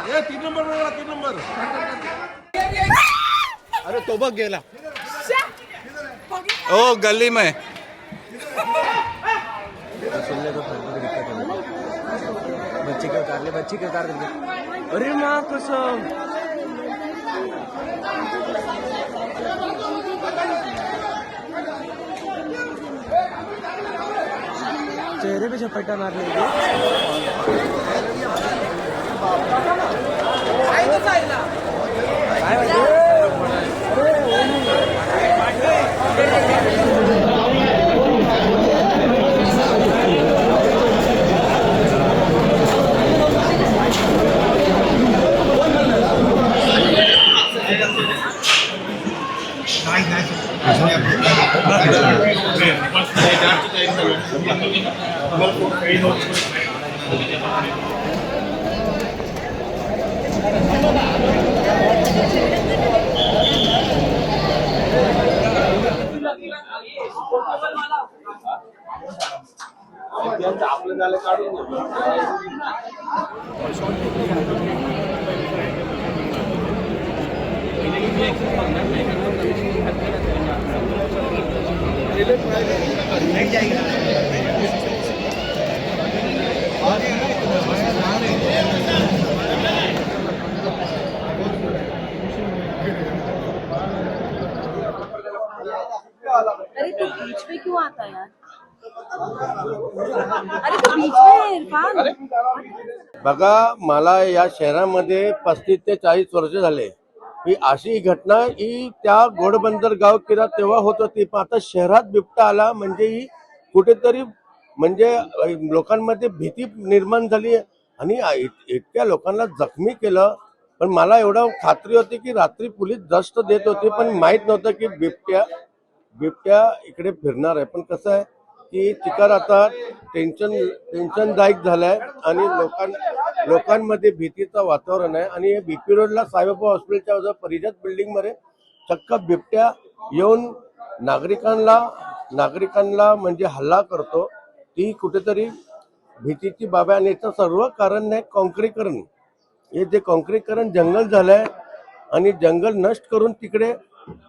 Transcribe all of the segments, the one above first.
ये 3 नंबर बघा, 3 नंबर. अरे तो बघ गेला. ओ गली में बच्ची के उतार ले, बच्ची के उतार दे. अरे माँ कसम. चेहरे पे झपट्टा मार लेंगे. आपलं झालं काढून अरे तू बीच पे क्यों आता यार? अरे तू बीच में इरफान. बघा, मला या शहरामध्ये 35 ते 40 वर्ष झाले. ही अशी घटना ही त्या घोडबंदर गाव किंवा तेव्हा होत होती, पण आता शहरात बिबटा आला म्हणजे ही कुठेतरी म्हणजे लोकांमध्ये भीती निर्माण झाली आणि इतक्या लोकांना जखमी केलं. पण मला एवढं खात्री होती की रात्री पोलीस गस्त देत होते, पण माहित नव्हतं की बिबट्या इकडे फिरणार आहे. पण कसं आहे की चिकार आता टेन्शनदायक झालाय आणि लोकांमध्ये भीतीचं वातावरण आहे. आणि बीपी रोडला साईबाबा हॉस्पिटलच्या बाजूला परिषद बिल्डिंग मध्ये चक्क बिबट्या येऊन नागरिकांना म्हणजे हल्ला करतो. ती कुठेतरी भीतीची बाब आहे. आणि याचं सर्व कारण नाही काँक्रीकरण. हे जे काँक्रीकरण जंगल झालंय आणि जंगल नष्ट करून तिकडे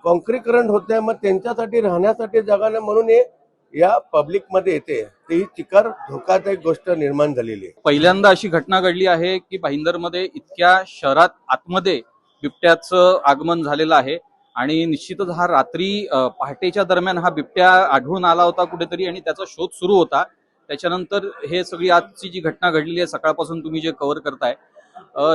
काँक्रीकरण होत आहे, मग त्यांच्यासाठी राहण्यासाठी जागा नाही म्हणून हे या पब्लिक मध्ये येते. ती चिकार धोकादायक गोष्ट निर्माण झालेली आहे. पहिल्यांदा अशी घटना घडली आहे की भाईंदरमध्ये इतक्या शहरात आतमध्ये बिबट्याचं आगमन झालेलं आहे. आणि निश्चितच हा रात्री पहाटेच्या दरम्यान हा बिबट्या आढळून आला होता कुठेतरी आणि त्याचा शोध सुरू होता. त्याच्यानंतर हे सगळी आजची जी घटना घडलेली आहे सकाळपासून तुम्ही जे कव्हर करताय,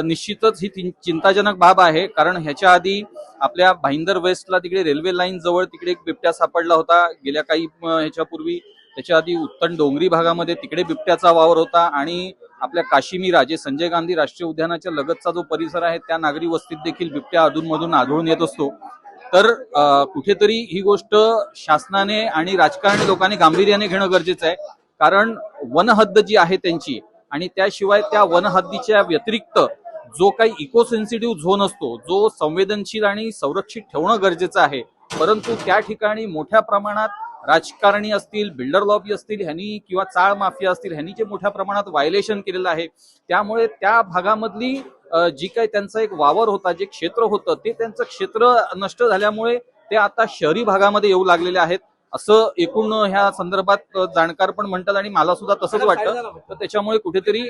निश्चितच ही चिंताजनक बाब आहे. कारण ह्याच्या आधी आपल्या भाईंदर वेस्टला तिकडे रेल्वे लाईन जवळ तिकडे एक बिबट्या सापडला होता गेल्या काही ह्याच्यापूर्वी. त्याच्या आधी उत्तण डोंगरी भागामध्ये तिकडे बिबट्याचा वावर होता. आणि आपल्या काश्मीरा जे संजय गांधी राष्ट्रीय उद्यानाच्या लगतचा जो परिसर आहे त्या नागरी वस्तीत देखील बिबट्या अधूनमधून आढळून येत असतो. तर कुठेतरी ही गोष्ट शासनाने आणि राजकारणी लोकांनी गांभीर्याने घेणं गरजेचं आहे. कारण वनहद्द जी आहे त्यांची आणि त्याशिवाय त्या वनहद्दीच्या व्यतिरिक्त जो काही इको सेन्सिटिव्ह झोन असतो, जो संवेदनशील आणि संरक्षित ठेवणं गरजेचं आहे. परंतु त्या ठिकाणी मोठ्या प्रमाणात राजकारणी असतील, बिल्डर लॉबी असतील ह्यांनी किंवा चाळ माफिया असतील ह्यांनी जे मोठ्या प्रमाणात व्हायलेशन केलेलं आहे, त्यामुळे त्या भागामधली जी काही त्यांचा एक वावर होता, जे क्षेत्र होतं ते त्यांचं क्षेत्र नष्ट झाल्यामुळे ते आता शहरी भागामध्ये येऊ लागलेले आहेत असं एकूण ह्या संदर्भात जाणकार पण म्हणतात आणि मला सुद्धा तसंच वाटतं. तर त्याच्यामुळे कुठेतरी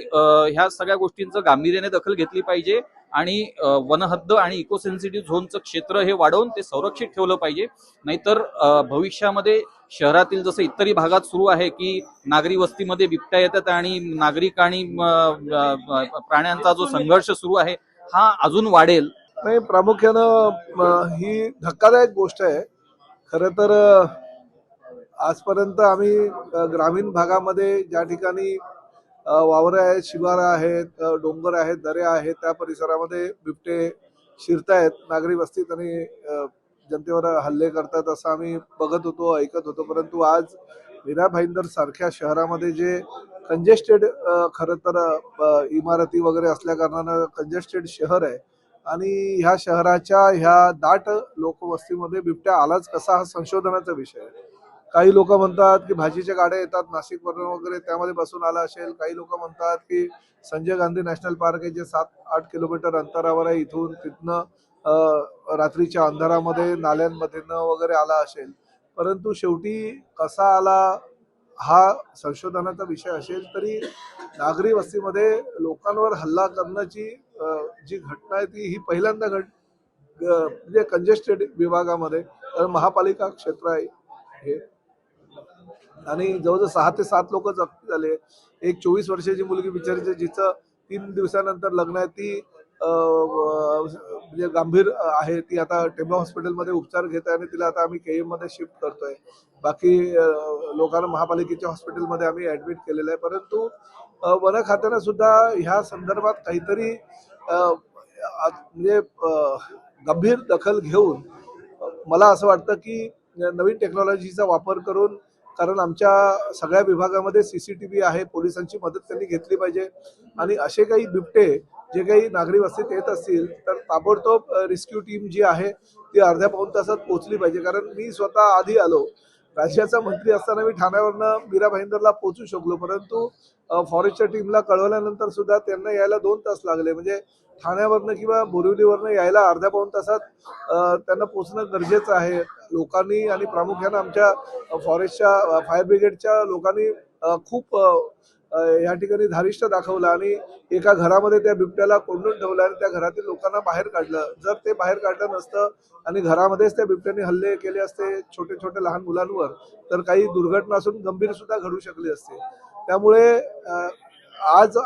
ह्या सगळ्या गोष्टींचं गांभीर्याने दखल घेतली पाहिजे आणि वनहद्द आणि इको सेन्सिटिव्ह झोनचं क्षेत्र हे वाढवून ते संरक्षित ठेवलं पाहिजे. नाहीतर भविष्यामध्ये शहरातील जसं इतरही भागात सुरू आहे की नागरी वस्तीमध्ये बिबट्या येतात आणि नागरिक आणि प्राण्यांचा जो संघर्ष सुरू आहे हा अजून वाढेल. नाही, प्रामुख्यानं ही धक्कादायक गोष्ट आहे. खरं तर आजपर्यंत आम्ही ग्रामीण भागामध्ये ज्या ठिकाणी वावरे आहेत, शिवार आहेत, डोंगर आहेत, दऱ्या आहेत, त्या परिसरामध्ये बिबटे शिरतायत नागरी वस्तीत आणि जनतेवर हल्ले करतात असं आम्ही बघत होतो, ऐकत होतो. परंतु आज मीरा भाईंदर सारख्या शहरामध्ये जे कंजेस्टेड खरं तर इमारती वगैरे असल्या कारणानं कंजेस्टेड शहर आहे आणि ह्या शहराच्या ह्या दाट लोकवस्तीमध्ये बिबट्या आलाच कसा हा संशोधनाचा विषय आहे. काही लोक म्हणतात की भाजीच्या गाड्या येतात नाशिकवरून वगैरे त्यामध्ये बसून आला असेल. काही लोक म्हणतात की संजय गांधी नॅशनल पार्क आहे जे 7-8 किलोमीटर अंतरावर आहे इथून, तिथनं रात्रीच्या अंधारामध्ये नाल्यांमधनं वगैरे आला असेल. परंतु शेवटी कसा आला हा संशोधनाचा विषय असेल तरी नागरी वस्तीमध्ये लोकांवर हल्ला करण्याची जी घटना आहे ती ही पहिल्यांदा म्हणजे कंजेस्टेड विभागामध्ये, कारण महापालिका क्षेत्र आहे हे, आणि जवळजवळ 6 ते 7 लोक जखमी झाले. एक 24 वर्षाची मुलगी बिचारीचे जिचं 3 दिवसानंतर लग्न आहे ती म्हणजे गंभीर आहे. ती आता टेंबा हॉस्पिटलमध्ये उपचार घेत आहे आणि तिला आता आम्ही KM मध्ये शिफ्ट करतोय. बाकी लोकांना महापालिकेच्या हॉस्पिटलमध्ये आम्ही ऍडमिट केलेलं आहे. परंतु वन खात्यानं सुद्धा ह्या संदर्भात काहीतरी म्हणजे गंभीर दखल घेऊन मला असं वाटतं की नवीन टेक्नॉलॉजीचा वापर करून, कारण आमच्या सगळ्या विभागामध्ये CCTV आहे, पोलिसांची मदत त्यांनी घेतली पाहिजे आणि असे काही बिबटे जे काही नागरी वस्तीत येत असतील तर ताबडतोब रेस्क्यू टीम जी आहे ती अर्ध्या-पाऊण तासात पोहोचली पाहिजे. कारण मी स्वतः आधी आलो, राज्याचा मंत्री असताना मी ठाण्यावरनं मीरा भाईंदरला पोहोचू शकलो, परंतु फॉरेस्टच्या टीमला कळवल्यानंतर सुद्धा त्यांना यायला 2 तास लागले. म्हणजे ठाण्यावरनं किंवा बोरिवलीवरनं यायला अर्ध्या-पाऊण तासात त्यांना पोहोचणं गरजेचं आहे. लोकांनी आणि प्रामुख्यानं आमच्या फॉरेस्टच्या फायर ब्रिगेडच्या लोकांनी खूप या ठिकाणी धारिष्ट दाखवलं आणि एका घरामध्ये त्या बिबट्याला कोंडून ठेवलं आणि त्या घरातील लोकांना बाहेर काढलं. जर ते बाहेर काढलं नसतं आणि घरामध्येच त्या बिबट्याने हल्ले केले असते छोटे छोटे लहान मुलांवर तर काही दुर्घटना असून गंभीर सुद्धा घडू शकली असते. त्यामुळे आज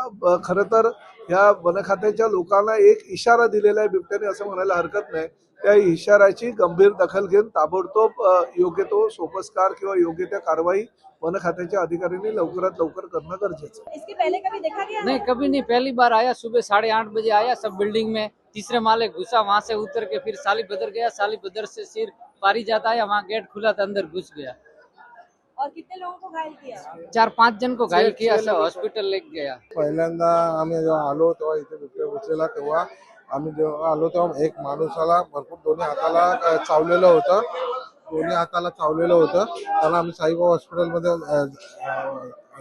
खरं तर ह्या वन खात्याच्या लोकांना एक इशारा दिलेला आहे बिबट्याने असं म्हणायला हरकत नाही. त्या इशाऱ्याची गंभीर दखल घेऊन ताबडतोब योग्य तो सोपस्कार किंवा योग्य त्या कारवाई वन खात्याच्या अधिकाऱ्यांनी लवकरात लवकर करणं गरजेचं आहे. इसके पहले कभी देखा गया? नहीं, कभी नहीं, पहली बार आया। सुबह 8:30 बजे आया, सब बिल्डिंग में तीसरे माले घुसा, वहां से उतर के फिर साली बदर गया, साली बदर से सिर पारी जाता है, वहाँ गेट खुला था, अंदर घुस गया। और कितने लोगों को घायल किया? 4-5 जन को घायल किया, सब हॉस्पिटल लेके गया। पहिल्यांदा आम्ही जेव्हा आलो तेव्हा इथे बिबट्या घुसलेला, तेव्हा आम्ही जेव्हा आलो तेव्हा एक माणूसाला भरपूर दोन्ही हाताला चावलेलं होतं. त्याला आम्ही साईबाबा हॉस्पिटलमध्ये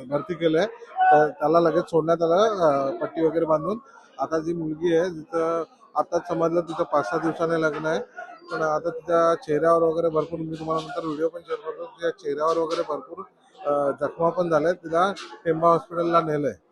भरती केलंय. तर त्याला लगेच सोडण्यात आलं पट्टी वगैरे बांधून. आता जी मुलगी आहे तिथं आताच समजलं तिचं 5-6 दिवसाने लग्न आहे, पण आता तिच्या चेहऱ्यावर वगैरे भरपूर, मी तुम्हाला नंतर व्हिडिओ पण शेअर करतो, तिच्या चेहऱ्यावर वगैरे भरपूर जखमा पण झाल्या. तिला टेंबा हॉस्पिटलला नेलंय.